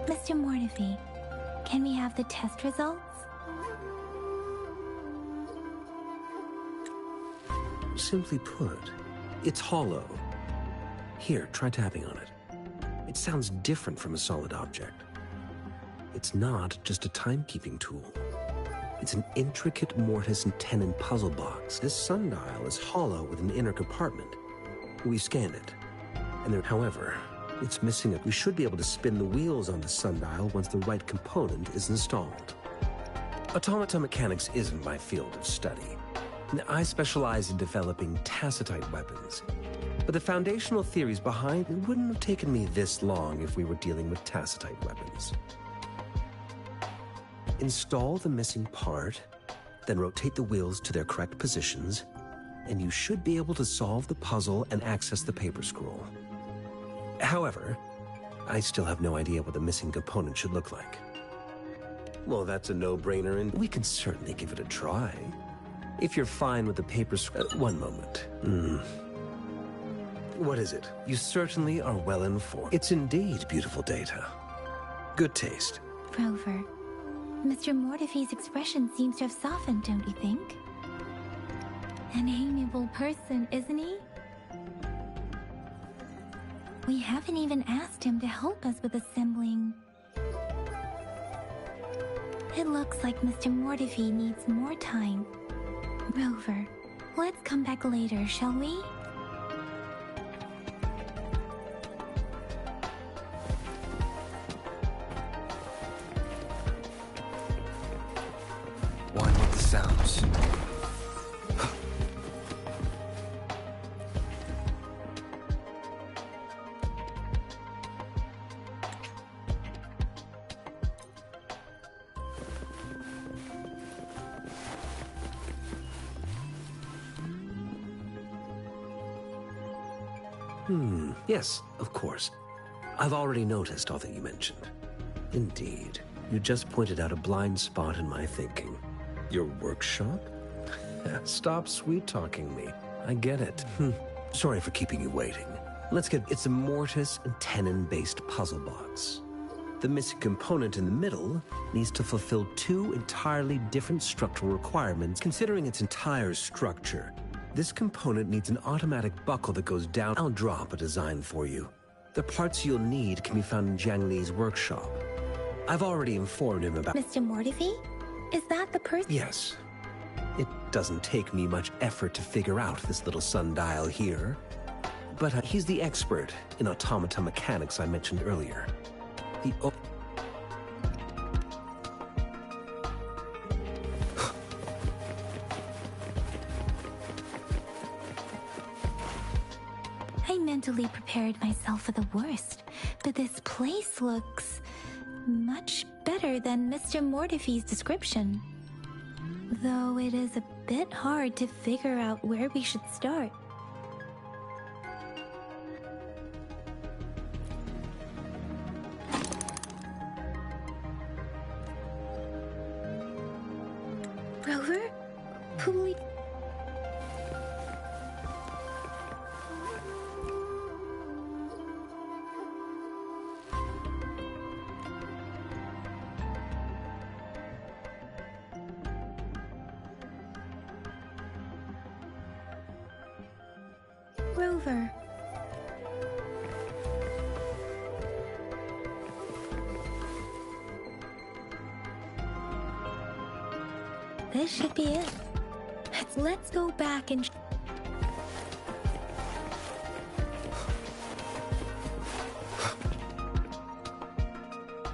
Mr. Mortefi, can we have the test results? Simply put, it's hollow. Here, try tapping on it. It sounds different from a solid object. It's not just a timekeeping tool. It's an intricate mortise and tenon puzzle box. This sundial is hollow with an inner compartment. We scanned it, and however, it's missing it. We should be able to spin the wheels on the sundial once the right component is installed. Automata mechanics isn't my field of study. I specialize in developing tacitite weapons, but the foundational theories behind it wouldn't have taken me this long if we were dealing with tacitite weapons. Install the missing part, then rotate the wheels to their correct positions, and you should be able to solve the puzzle and access the paper scroll. However, I still have no idea what the missing component should look like. Well, that's a no-brainer, and we can certainly give it a try. If you're fine with the paper one moment. What is it? You certainly are well informed. It's indeed beautiful data. Good taste. Rover, Mr. Mortefi's expression seems to have softened, don't you think? An amiable person, isn't he? We haven't even asked him to help us with assembling. It looks like Mr. Mortefi needs more time. Rover, let's come back later, shall we? Why not the sounds? Yes, of course. I've already noticed all that you mentioned. Indeed, you just pointed out a blind spot in my thinking. Your workshop? Stop sweet-talking me. I get it. Sorry for keeping you waiting. It's a mortise and tenon-based puzzle box. The missing component in the middle needs to fulfill two entirely different structural requirements. Considering its entire structure, this component needs an automatic buckle that goes down. I'll drop a design for you. The parts you'll need can be found in Jiang Li's workshop. I've already informed him about— Mr. Mortefi? Is that the person? Yes. It doesn't take me much effort to figure out this little sundial here. But he's the expert in automata mechanics I mentioned earlier. I mentally prepared myself for the worst, but this place looks much better than Mr. Mortefi's description. Though it is a bit hard to figure out where we should start. Rover? Please. Rover. This should be it. Let's go back and...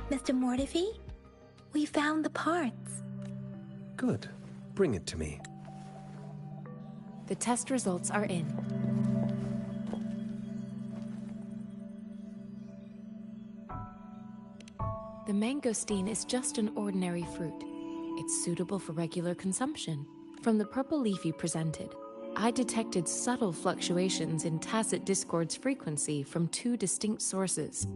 Mr. Mortefi, we found the parts. Good. Bring it to me. The test results are in. The mangosteen is just an ordinary fruit. It's suitable for regular consumption. From the purple leaf you presented, I detected subtle fluctuations in tacit discord's frequency from two distinct sources,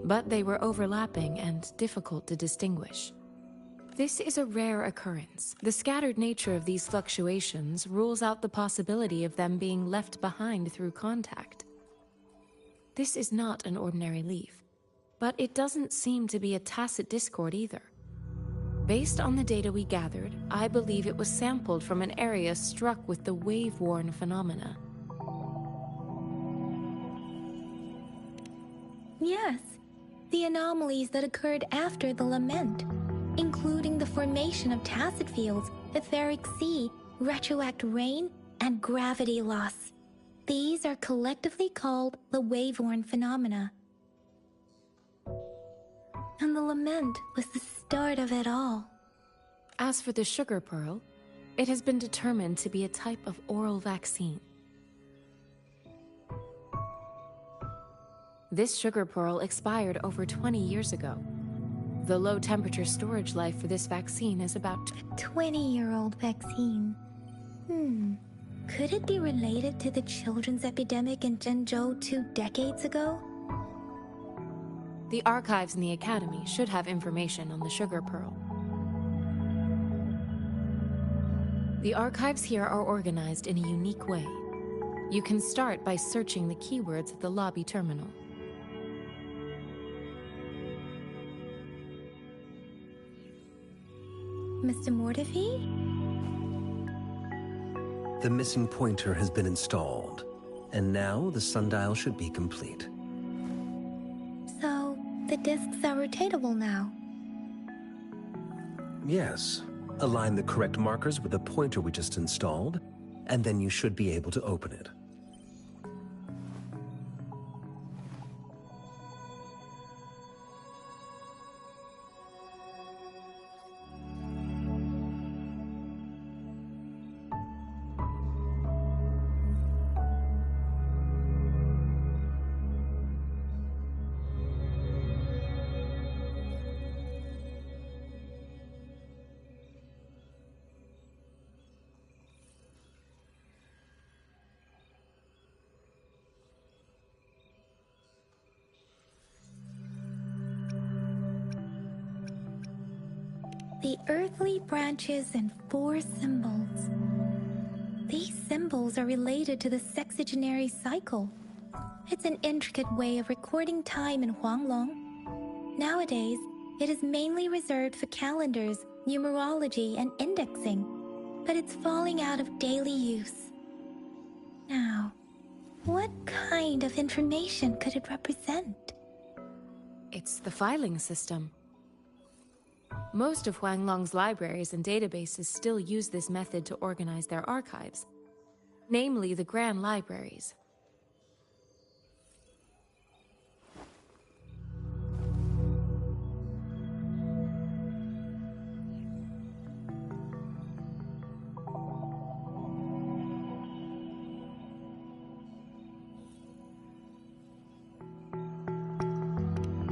but they were overlapping and difficult to distinguish. This is a rare occurrence. The scattered nature of these fluctuations rules out the possibility of them being left behind through contact. This is not an ordinary leaf. But it doesn't seem to be a tacit discord either. Based on the data we gathered, I believe it was sampled from an area struck with the wave-worn phenomena. Yes, the anomalies that occurred after the lament, including the formation of tacit fields, etheric sea, retroact rain, and gravity loss. These are collectively called the wave-worn phenomena. And the lament was the start of it all. As for the sugar pearl, it has been determined to be a type of oral vaccine. This sugar pearl expired over 20 years ago. The low-temperature storage life for this vaccine is about... A 20-year-old vaccine. Could it be related to the children's epidemic in Zhengzhou 2 decades ago? The archives in the Academy should have information on the sugar pearl. The archives here are organized in a unique way. You can start by searching the keywords at the lobby terminal. Mr. Mortefi? The missing pointer has been installed, and now the sundial should be complete. So, the discs are rotatable now. Yes. Align the correct markers with the pointer we just installed, and then you should be able to open it. The earthly branches and 4 symbols. These symbols are related to the sexagenary cycle. It's an intricate way of recording time in Huanglong. Nowadays, it is mainly reserved for calendars, numerology, and indexing, but it's falling out of daily use. Now, what kind of information could it represent? It's the filing system. Most of Huanglong's libraries and databases still use this method to organize their archives, namely the Grand Libraries.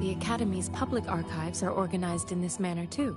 The Academy's public archives are organized in this manner too.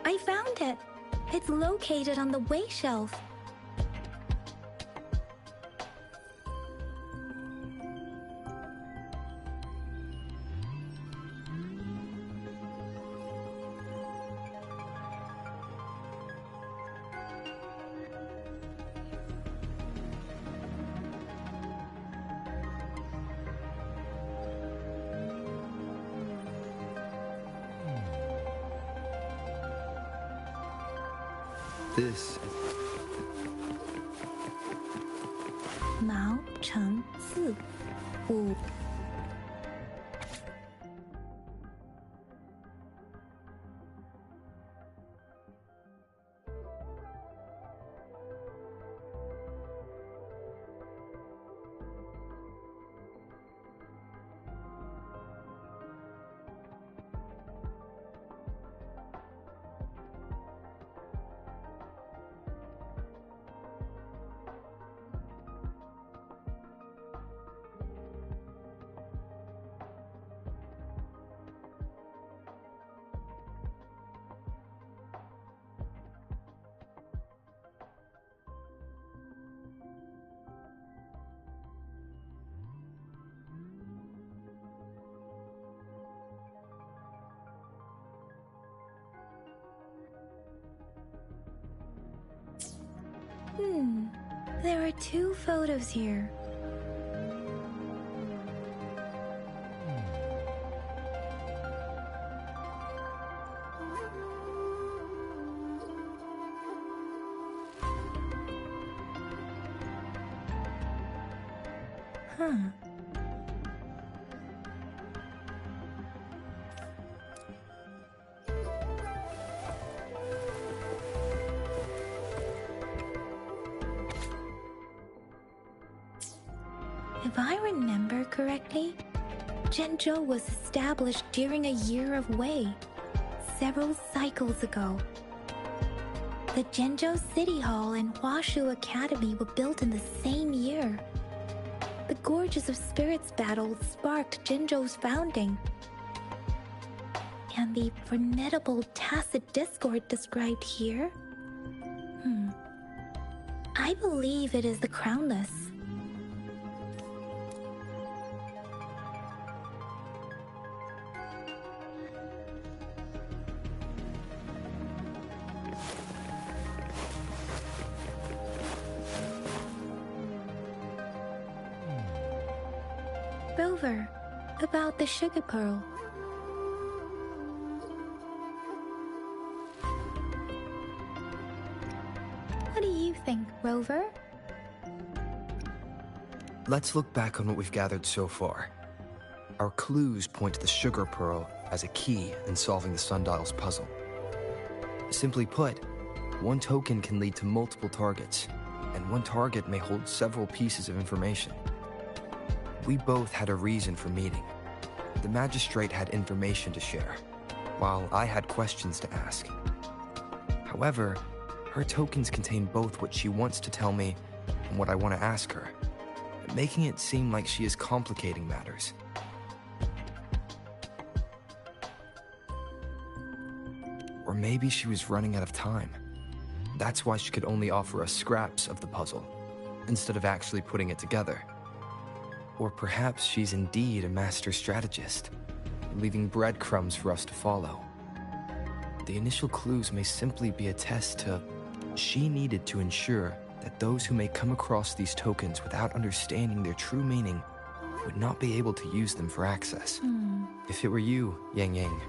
I found it. It's located on the way shelf. This Mao Cheng Si Wu. There are 2 photos here. Huh. If I remember correctly, Zhenzhou was established during a year of Wei, several cycles ago. The Zhenzhou City Hall and Huashu Academy were built in the same year. The Gorges of Spirits battle sparked Zhenzhou's founding. And the formidable tacit discord described here? I believe it is the Crownless. Rover, about the sugar pearl. What do you think, Rover? Let's look back on what we've gathered so far. Our clues point to the sugar pearl as a key in solving the Sundial's puzzle. Simply put, one token can lead to multiple targets, and one target may hold several pieces of information. We both had a reason for meeting. The magistrate had information to share, while I had questions to ask. However, her tokens contain both what she wants to tell me and what I want to ask her, making it seem like she is complicating matters. Or maybe she was running out of time. That's why she could only offer us scraps of the puzzle, instead of actually putting it together. Or perhaps she's indeed a master strategist, leaving breadcrumbs for us to follow. The initial clues may simply be a test to... She needed to ensure that those who may come across these tokens without understanding their true meaning would not be able to use them for access. If it were you, Yang Yang,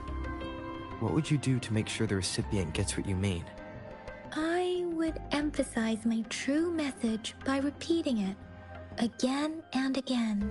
what would you do to make sure the recipient gets what you mean? I would emphasize my true message by repeating it again and again.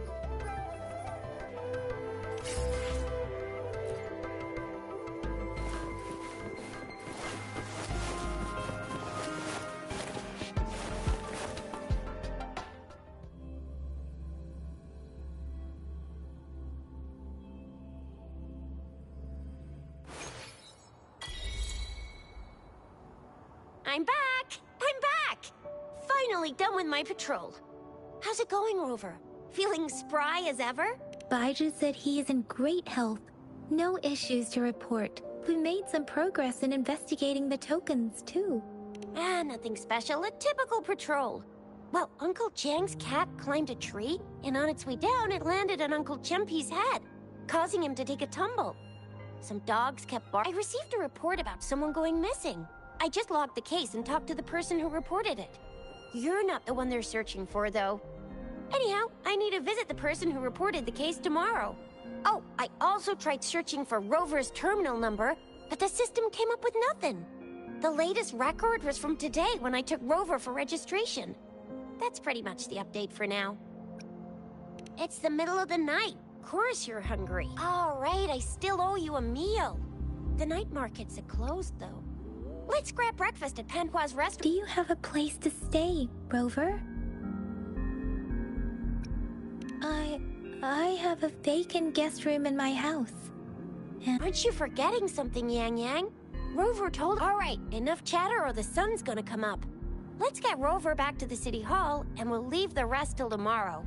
I'm back! I'm back! Finally done with my patrol. How's it going, Rover? Feeling spry as ever? Baiju said he is in great health. No issues to report. We made some progress in investigating the tokens, too. Nothing special. A typical patrol. Well, Uncle Chang's cat climbed a tree, and on its way down, it landed on Uncle Chempi's head, causing him to take a tumble. Some dogs kept barking. I received a report about someone going missing. I just logged the case and talked to the person who reported it. You're not the one they're searching for, though. Anyhow, I need to visit the person who reported the case tomorrow. Oh, I also tried searching for Rover's terminal number, but the system came up with nothing. The latest record was from today when I took Rover for registration. That's pretty much the update for now. It's the middle of the night. Of course you're hungry. All right, I still owe you a meal. The night markets are closed, though. Let's grab breakfast at Panhua's restaurant. Do you have a place to stay, Rover? I have a vacant guest room in my house. Aren't you forgetting something, Yang Yang? Rover told... All right, enough chatter or the sun's gonna come up. Let's get Rover back to the city hall, and we'll leave the rest till tomorrow.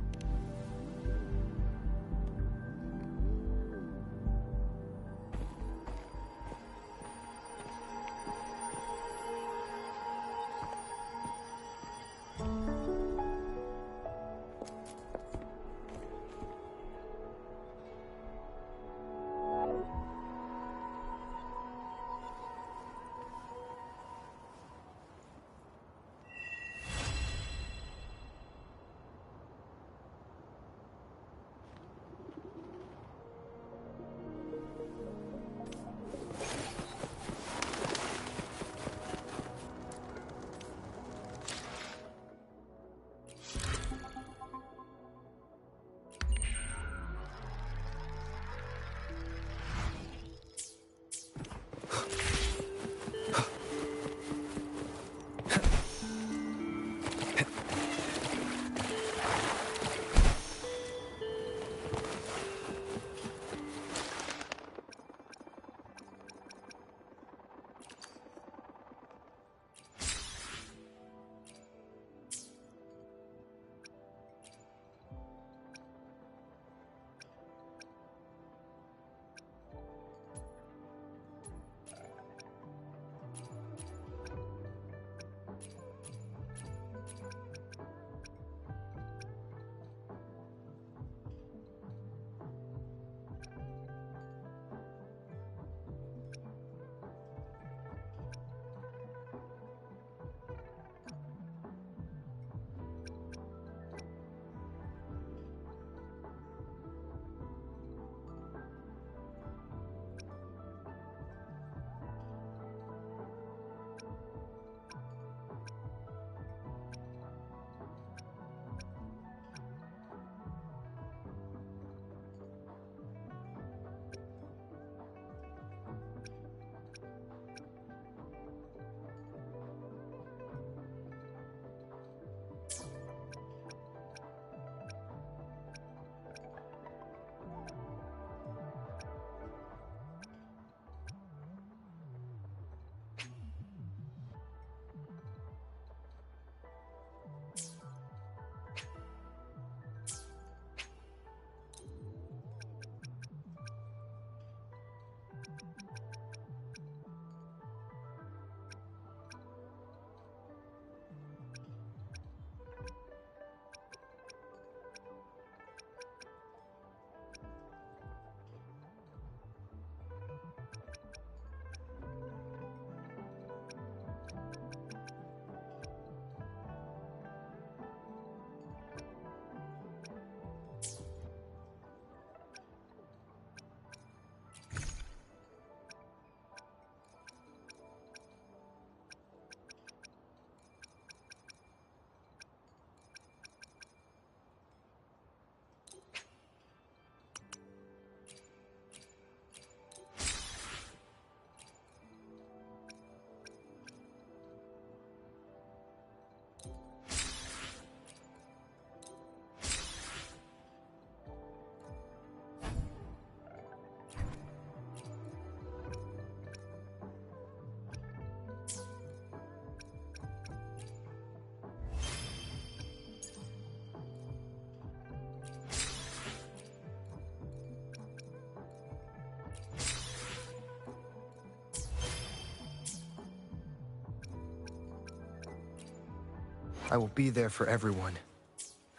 I will be there for everyone.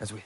As we...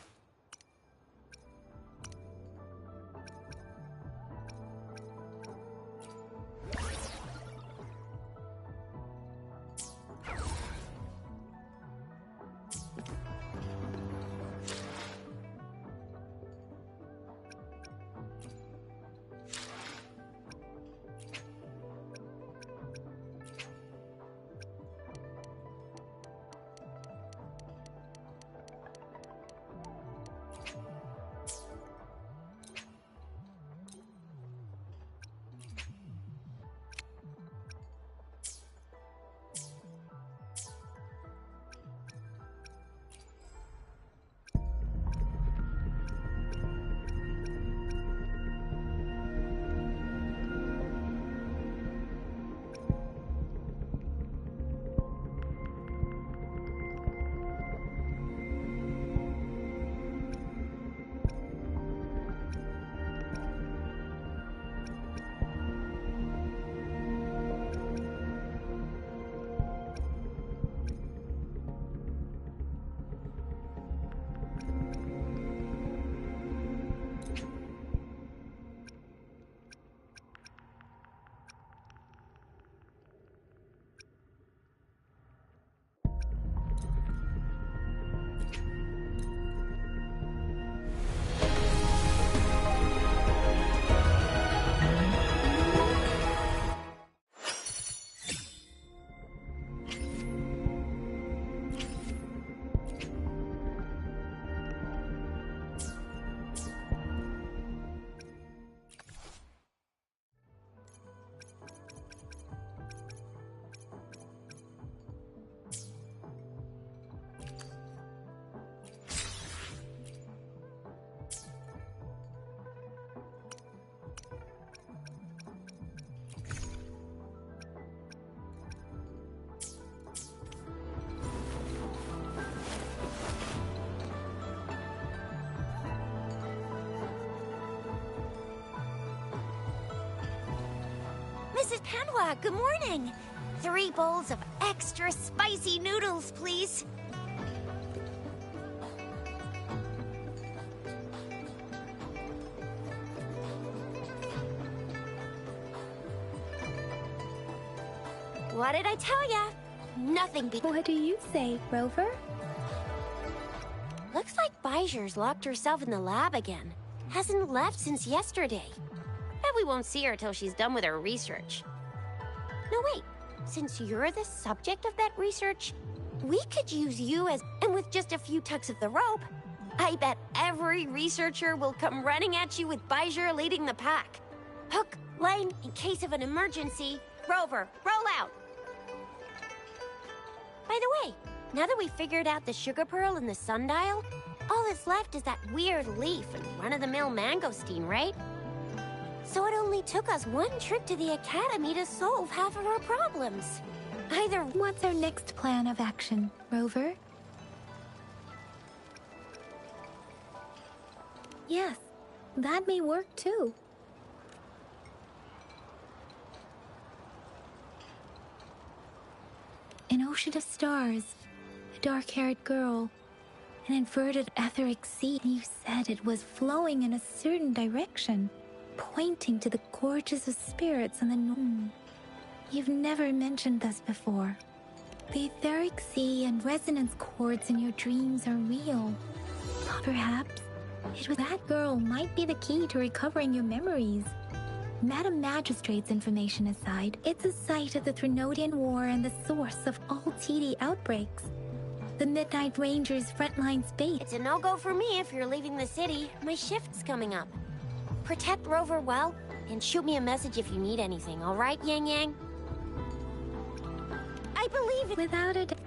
Mrs. Panwa, good morning. 3 bowls of extra spicy noodles, please. What did I tell ya? Nothing be- What do you say, Rover? Looks like Bijur's locked herself in the lab again. Hasn't left since yesterday. Bet we won't see her till she's done with her research. No, wait. Since you're the subject of that research, we could use you as... And with just a few tugs of the rope, I bet every researcher will come running at you with Bijur leading the pack. Hook, line, in case of an emergency. Rover, roll out. By the way, now that we've figured out the sugar pearl and the sundial, all that's left is that weird leaf and run-of-the-mill mangosteen, right? So it only took us 1 trip to the academy to solve half of our problems. Either... What's our next plan of action, Rover? Yes, that may work too. An ocean of stars, a dark-haired girl, an inverted etheric sea. You said it was flowing in a certain direction, pointing to the gorges of spirits and the north. You've never mentioned this before. The etheric sea and resonance chords in your dreams are real. Perhaps it was that girl might be the key to recovering your memories. Madam Magistrate's information aside, it's a site of the Trinodian War and the source of all TD outbreaks. The Midnight Ranger's frontline space. It's a no-go for me if you're leaving the city. My shift's coming up. Protect Rover well, and shoot me a message if you need anything, all right, Yang Yang? I believe it. Without a doubt.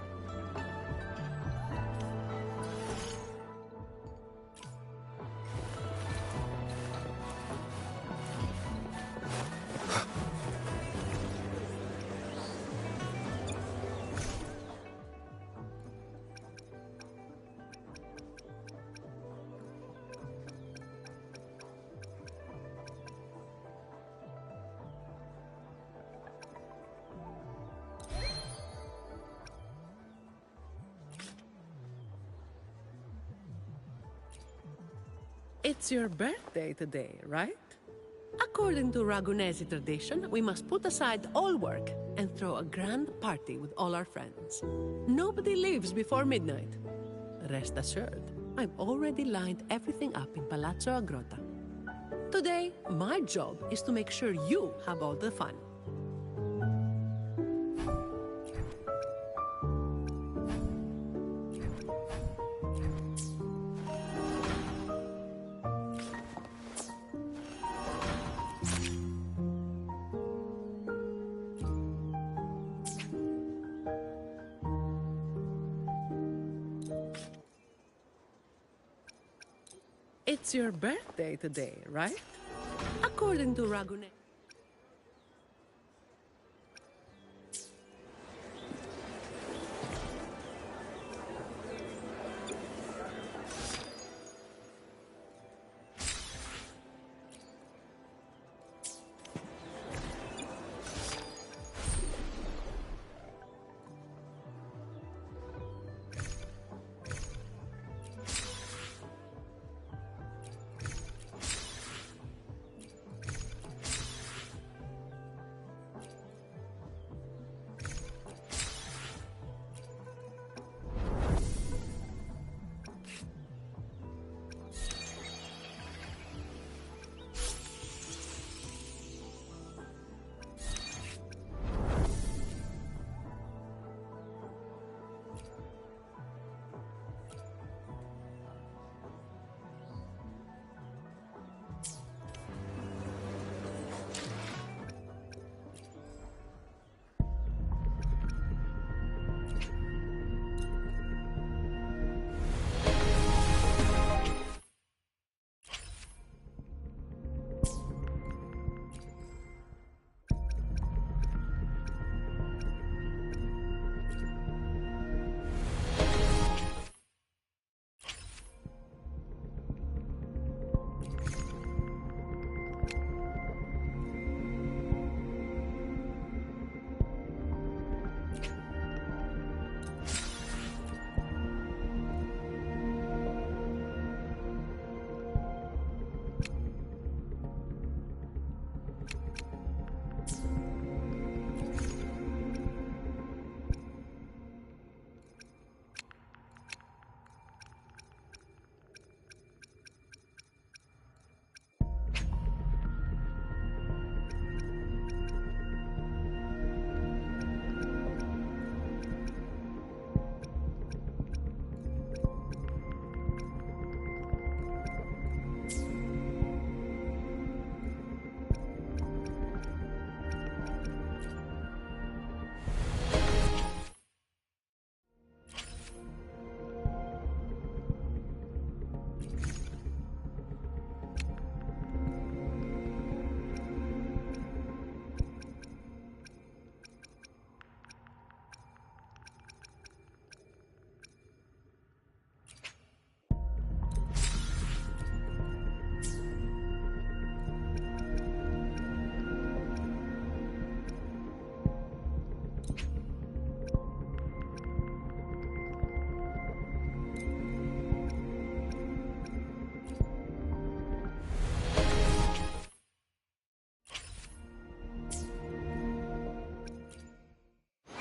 It's your birthday today, right? According to Ragunesi tradition, we must put aside all work and throw a grand party with all our friends. Nobody leaves before midnight. Rest assured, I've already lined everything up in Palazzo Agrota. Today, my job is to make sure you have all the fun. It's your birthday today, right? According to Ragunesi.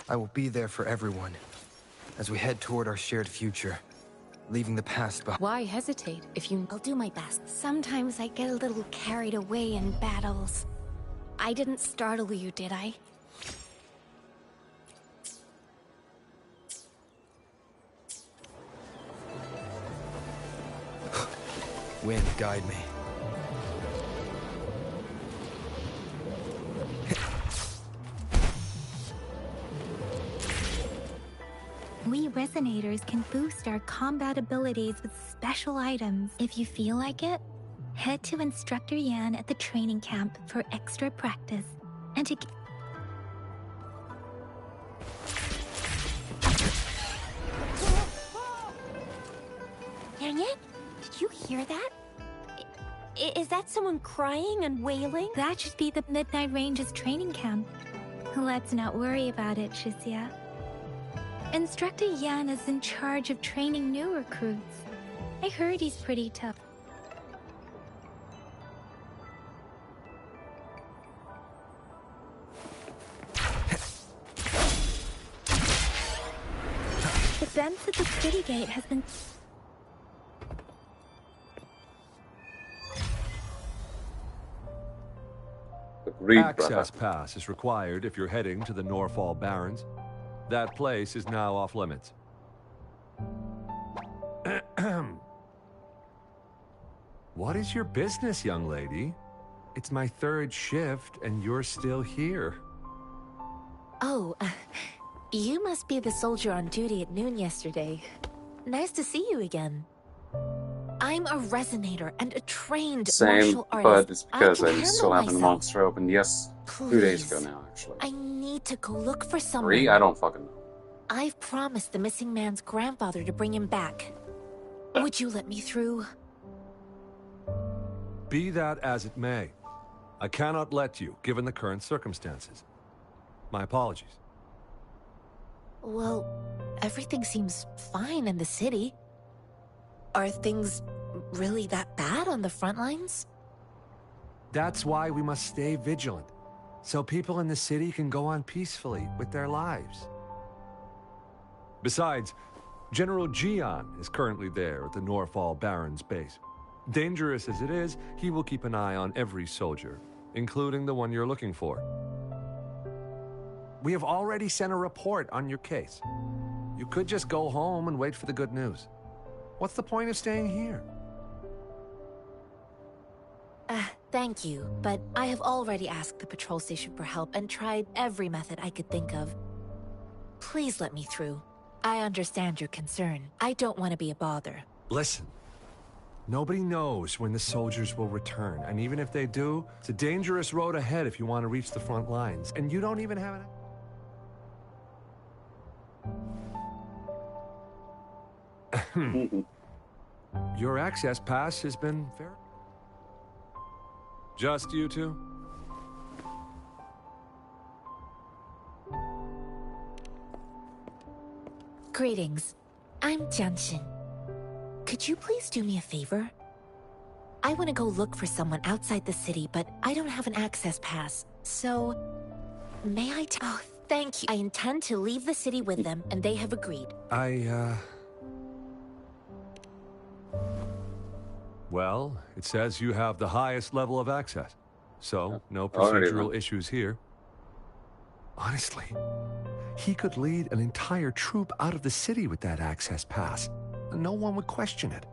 I will be there for everyone as we head toward our shared future, leaving the past behind. Why hesitate if you... I'll do my best. Sometimes I get a little carried away in battles. I didn't startle you, did I? Wind, guide me. We Resonators can boost our combat abilities with special items. If you feel like it, head to Instructor Yan at the training camp for extra practice. And to... Yang Yang, did you hear that? Is that someone crying and wailing? That should be the Midnight Range's training camp. Let's not worry about it, Shisia. Instructor Yan is in charge of training new recruits. I heard he's pretty tough. The fence at the city gate has been... Read, Access brother. pass is required if you're heading to the Norfall Barrens. That place is now off limits. What is your business, young lady? It's my third shift, and you're still here. Oh, you must be the soldier on duty at noon yesterday. Nice to see you again. I'm a resonator and a trained Same, martial but artist. it's because I I can still handle haven't myself. monster open. Yes, 2 days ago Please. now, actually. I need to go look for someone. 3? I don't fucking know. I've promised the missing man's grandfather to bring him back. Would you let me through? Be that as it may, I cannot let you, given the current circumstances. My apologies. Well, everything seems fine in the city. Are things really that bad on the front lines? That's why we must stay vigilant, so people in the city can go on peacefully with their lives. Besides, General Jian is currently there at the Norfall Barrens base. Dangerous as it is, he will keep an eye on every soldier, including the one you're looking for. We have already sent a report on your case. You could just go home and wait for the good news. What's the point of staying here? Thank you, but I have already asked the patrol station for help and tried every method I could think of. Please let me through. I understand your concern. I don't want to be a bother. Listen, nobody knows when the soldiers will return, and even if they do, it's a dangerous road ahead if you want to reach the front lines, and you don't even have an... Your access pass has been fair. Just you two? Greetings. I'm Jianshin. Could you please do me a favor? I want to go look for someone outside the city, but I don't have an access pass. So, may I Oh, thank you. I intend to leave the city with them, and they have agreed. Well, it says you have the highest level of access. So, no Already procedural then. issues here. Honestly, he could lead an entire troop out of the city with that access pass. And no one would question it.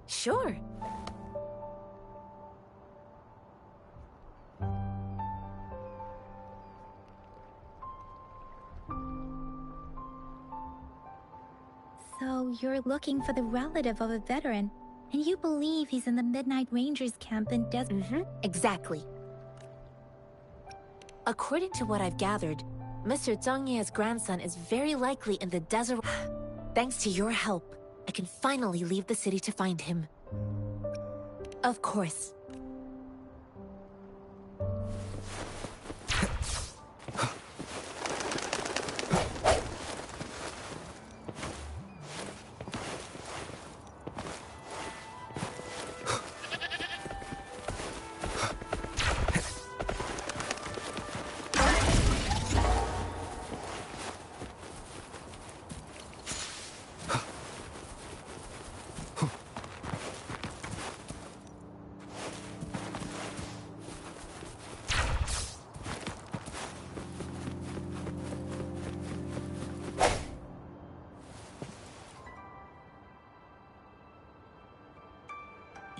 Sure. So you're looking for the relative of a veteran, and you believe he's in the Midnight Rangers camp in Desert... Exactly. According to what I've gathered, Mr. Zhang Ye's grandson is very likely in the desert. Thanks to your help, I can finally leave the city to find him. Of course.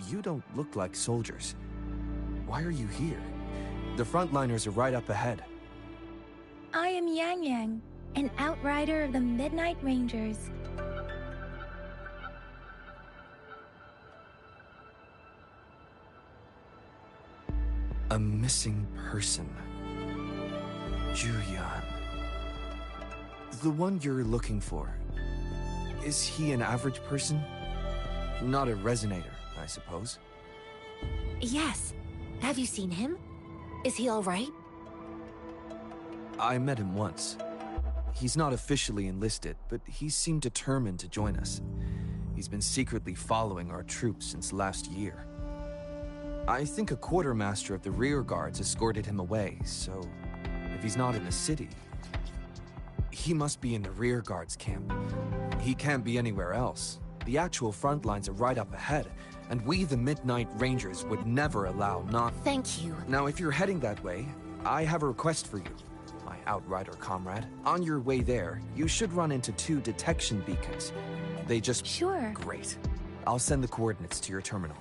You don't look like soldiers. Why are you here? The frontliners are right up ahead. I am Yang Yang, an outrider of the Midnight Rangers. A missing person. Juyan. The one you're looking for. Is he an average person? Not a resonator, I suppose. Yes. Have you seen him? Is he all right? I met him once. He's not officially enlisted, but he seemed determined to join us. He's been secretly following our troops since last year. I think a quartermaster of the rear guards escorted him away, so if he's not in the city, He must be in the rear guard's camp. He can't be anywhere else. The actual front lines are right up ahead, and we, the Midnight Rangers, would never allow not... Thank you. Now, if you're heading that way, I have a request for you, my Outrider comrade. On your way there, you should run into 2 detection beacons. They just... Sure. Great. I'll send the coordinates to your terminal.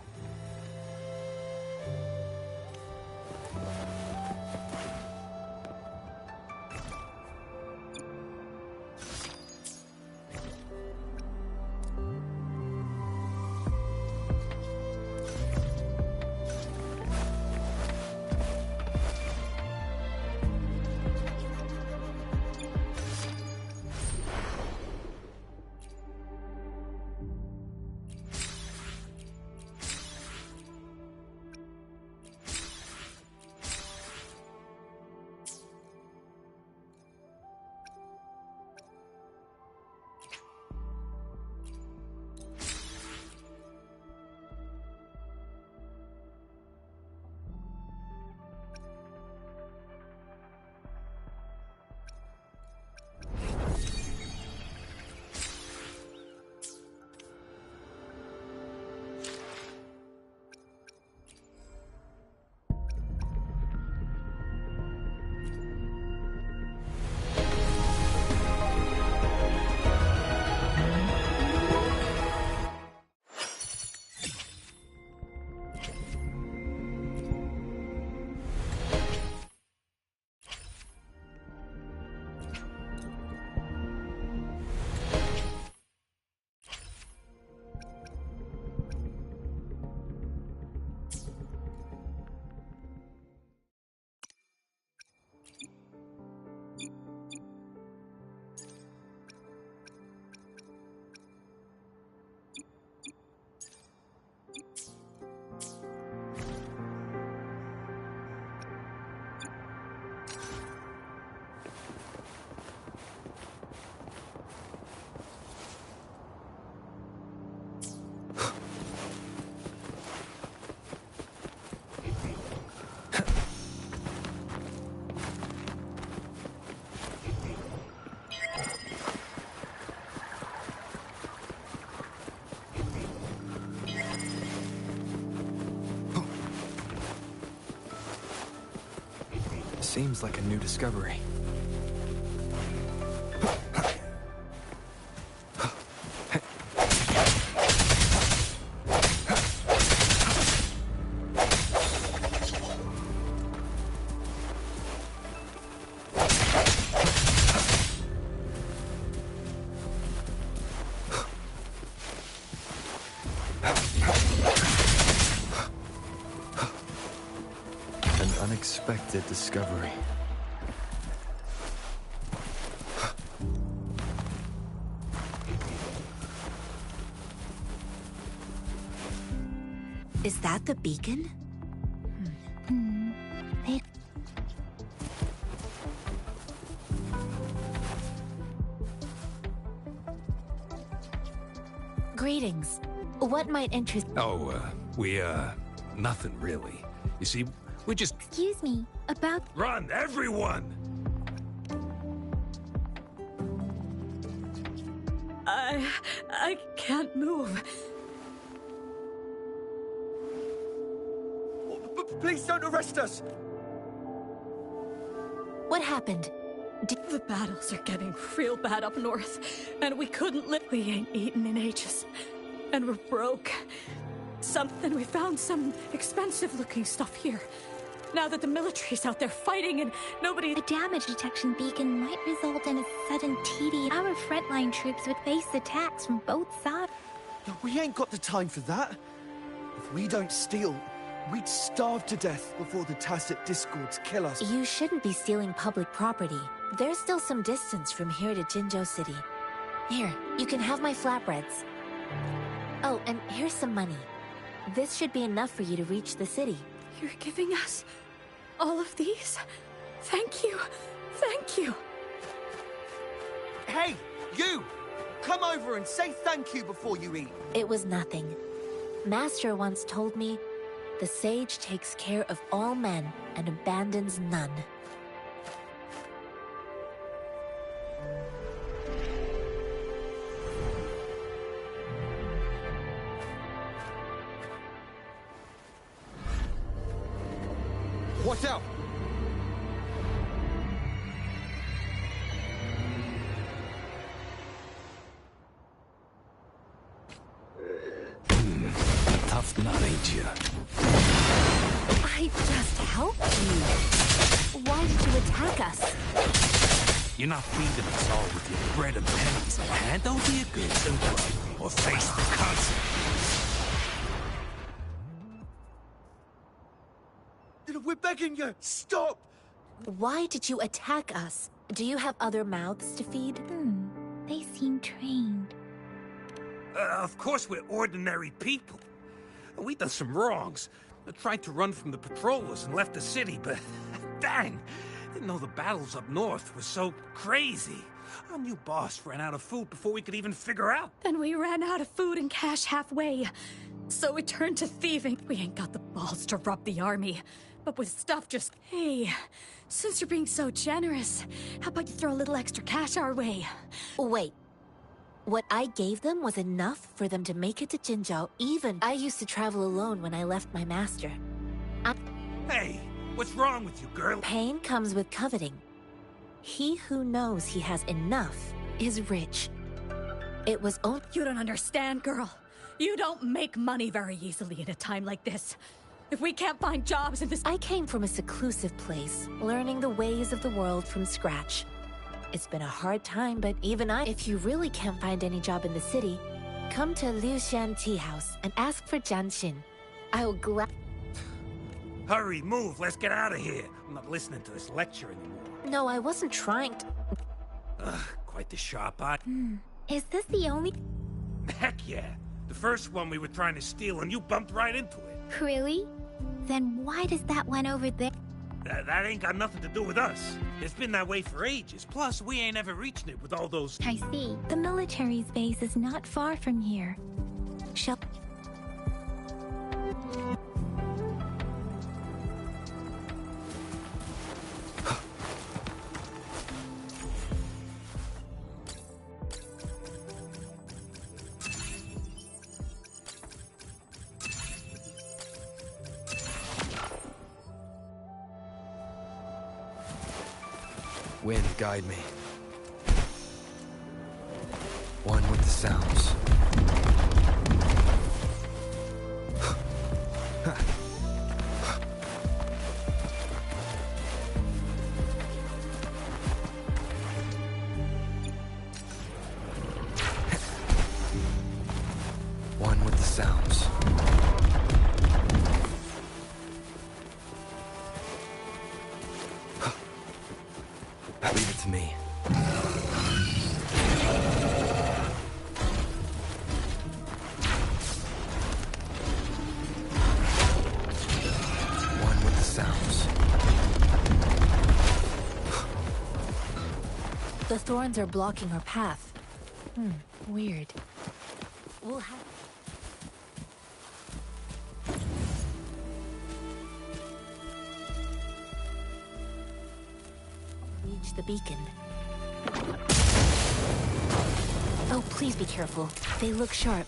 Seems like a new discovery. An unexpected discovery. Is that the beacon? Greetings. What might interest... Oh, nothing really. You see, we just... Excuse me, about... Run, everyone! I can't move. Please don't arrest us! What happened? The battles are getting real bad up north, and we couldn't live. We ain't eaten in ages, and we're broke. We found some expensive-looking stuff here. Now that the military's out there fighting and nobody... A damage detection beacon might result in a sudden TD. Our frontline troops would face attacks from both sides. We ain't got the time for that. If we don't steal, we'd starve to death before the Tacit Discords kill us. You shouldn't be stealing public property. There's still some distance from here to Jinzhou City. Here, you can have my flatbreads. Oh, and here's some money. This should be enough for you to reach the city. You're giving us all of these? Thank you. Thank you. Hey, you! Come over and say thank you before you eat. It was nothing. Master once told me, the sage takes care of all men and abandons none. Watch out! Tough nut, ain't you? I just helped you. Why did you attack us? You're not feeding us all with your bread and pennies. Hand over your goods and grub, or face the consequences. We're begging you! Stop! Why did you attack us? Do you have other mouths to feed? They seem trained. Of course we're ordinary people. We done some wrongs. I tried to run from the patrollers and left the city, but dang, didn't know the battles up north were so crazy. Our new boss ran out of food before we could even figure out. Then we ran out of food and cash halfway. So we turned to thieving. We ain't got the balls to rob the army. But with stuff just... Hey, since you're being so generous, how about you throw a little extra cash our way? Wait. What I gave them was enough for them to make it to Jinzhou, even... I used to travel alone when I left my master. Hey, what's wrong with you, girl? Pain comes with coveting. He who knows he has enough is rich. It was only... You don't understand, girl. You don't make money very easily in a time like this. If we can't find jobs in this... I came from a seclusive place, learning the ways of the world from scratch. It's been a hard time, but even if you really can't find any job in the city, come to Liu Shan Tea House and ask for Jianxin. I will Hurry, move, let's get out of here. I'm not listening to this lecture anymore. No, I wasn't trying to... Ugh, quite the sharp eye. Is this the only... Heck yeah. The first one we were trying to steal and you bumped right into it. Really? Then why does that one over there... That ain't got nothing to do with us. It's been that way for ages. Plus, we ain't ever reaching it with all those... I see. The military's base is not far from here. Shall... Wind, guide me. One with the sounds. One with the sounds. Leave it to me. One with the sounds. The thorns are blocking our path. Weird. We'll have... reach the beacon. Oh, please be careful. They look sharp.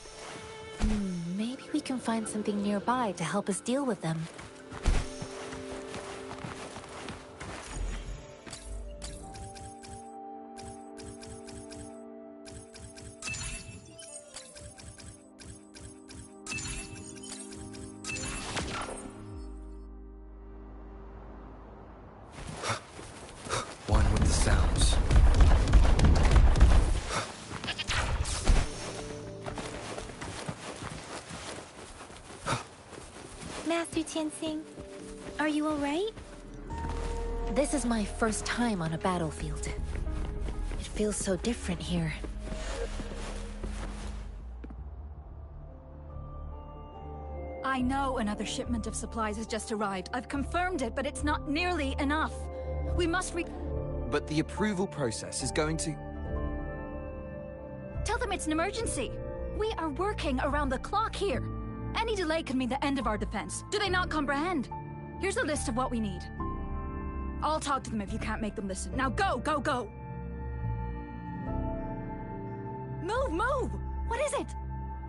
Maybe we can find something nearby to help us deal with them. One with the sounds. Master Tianxing, are you alright? This is my first time on a battlefield. It feels so different here. I know another shipment of supplies has just arrived. I've confirmed it, but it's not nearly enough. We must But the approval process is going to... Tell them it's an emergency. We are working around the clock here. Any delay could mean the end of our defense. Do they not comprehend? Here's a list of what we need. I'll talk to them if you can't make them listen. Now go, go, go! Move, move! What is it?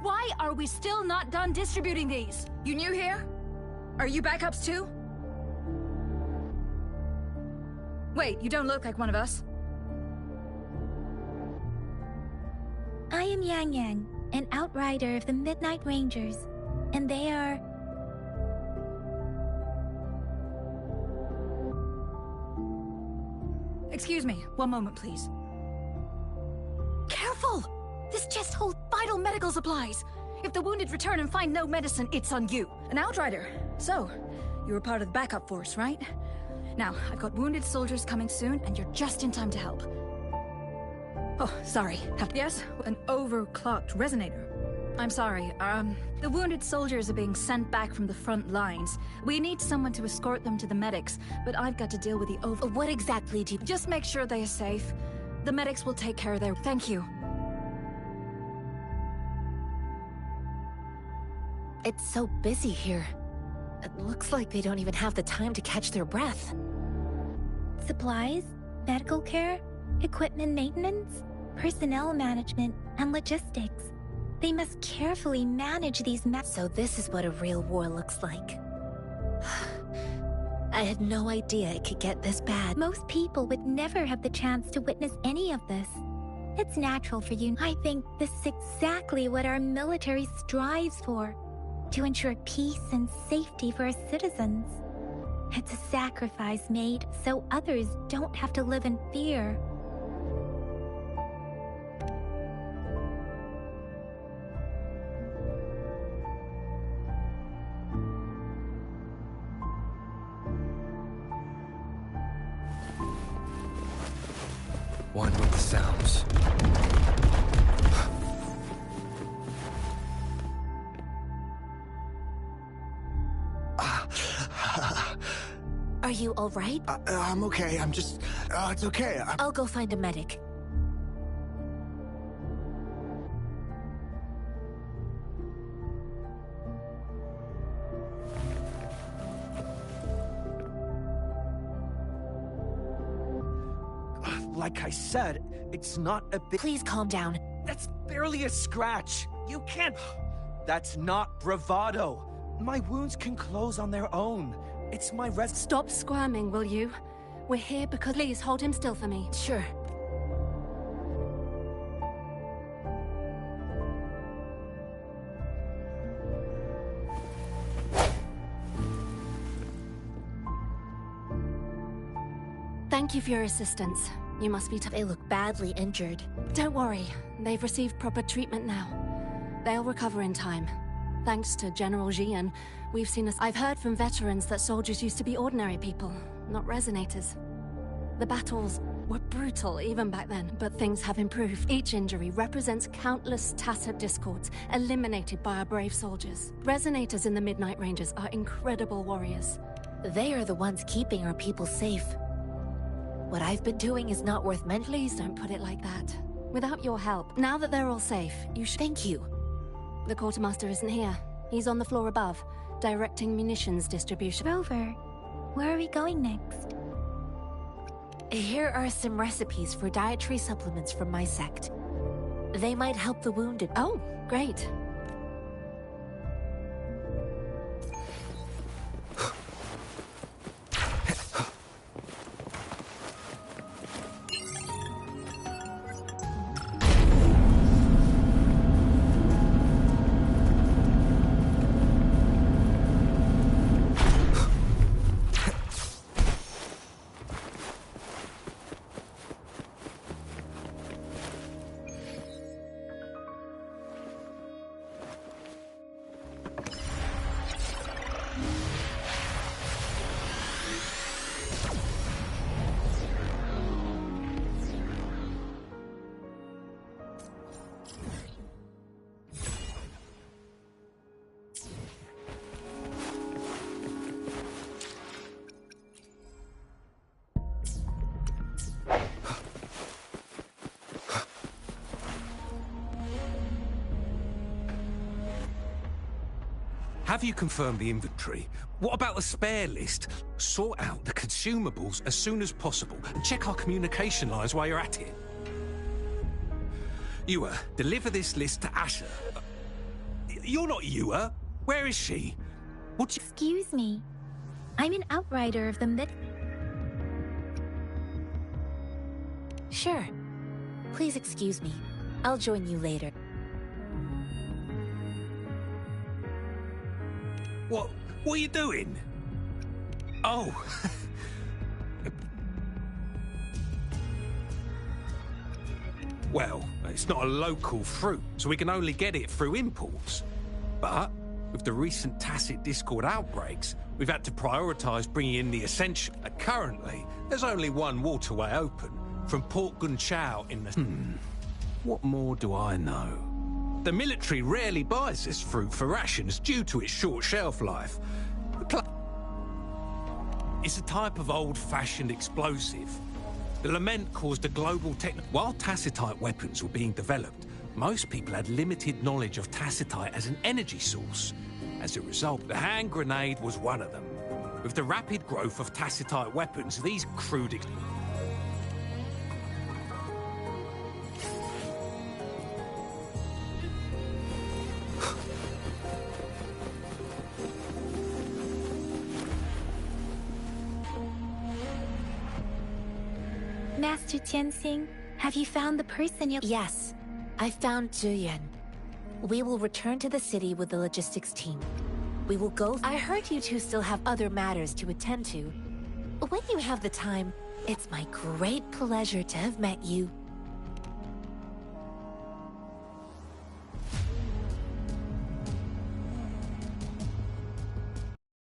Why are we still not done distributing these? You new here? Are you backups too? Wait, you don't look like one of us. I am Yang Yang, an outrider of the Midnight Rangers, and they are... Excuse me, one moment, please. Careful! This chest holds vital medical supplies. If the wounded return and find no medicine, it's on you. An outrider. So, you were part of the backup force, right? Now, I've got wounded soldiers coming soon, and you're just in time to help. Oh, sorry. Yes, an overclocked resonator. I'm sorry, the wounded soldiers are being sent back from the front lines. We need someone to escort them to the medics, but I've got to deal with the What exactly do you... Just make sure they are safe. The medics will take care of their... Thank you. It's so busy here. It looks like they don't even have the time to catch their breath. Supplies, medical care, equipment maintenance, personnel management, and logistics. They must carefully manage these So this is what a real war looks like. I had no idea it could get this bad. Most people would never have the chance to witness any of this. It's natural for you. I think this is exactly what our military strives for, to ensure peace and safety for our citizens. It's a sacrifice made so others don't have to live in fear. One with the sounds. Are you all right? I'm okay. I'm just... it's okay. I'll go find a medic. Like I said, it's not a big... Please calm down. That's barely a scratch. You can't... That's not bravado. My wounds can close on their own. It's my Stop squirming, will you? We're here because... Please, hold him still for me. Sure. Thank you for your assistance. You must be... They look badly injured. Don't worry. They've received proper treatment now. They'll recover in time. Thanks to General Jian, we've seen us... I've heard from veterans that soldiers used to be ordinary people, not resonators. The battles were brutal even back then, but things have improved. Each injury represents countless tacit discords eliminated by our brave soldiers. Resonators in the Midnight Rangers are incredible warriors. They are the ones keeping our people safe. What I've been doing is not worth mentioning. Please don't put it like that. Without your help, now that they're all safe, you should... Thank you. The quartermaster isn't here. He's on the floor above, directing munitions distribution. Rover, where are we going next? Here are some recipes for dietary supplements from my sect. They might help the wounded. Oh, great. Have you confirmed the inventory? What about the spare list? Sort out the consumables as soon as possible and check our communication lines while you're at it. Yua, deliver this list to Asher. You're not Yua. Where is she? Excuse me. I'm an outrider of the Sure. Please excuse me. I'll join you later. What are you doing? Oh. Well, it's not a local fruit, so we can only get it through imports. But with the recent tacit discord outbreaks, we've had to prioritize bringing in the essential. Currently, there's only one waterway open, from Port Gunchao in the... What more do I know? The military rarely buys this fruit for rations due to its short shelf life. It's a type of old-fashioned explosive. The lament caused a global While tacitite weapons were being developed, most people had limited knowledge of tacitite as an energy source. As a result, the hand grenade was one of them. With the rapid growth of tacitite weapons, these crude... Master Tianxing, have you found the person you... Yes, I found Zhiyuan. We will return to the city with the logistics team. We will go... I heard you two still have other matters to attend to. When you have the time, it's my great pleasure to have met you.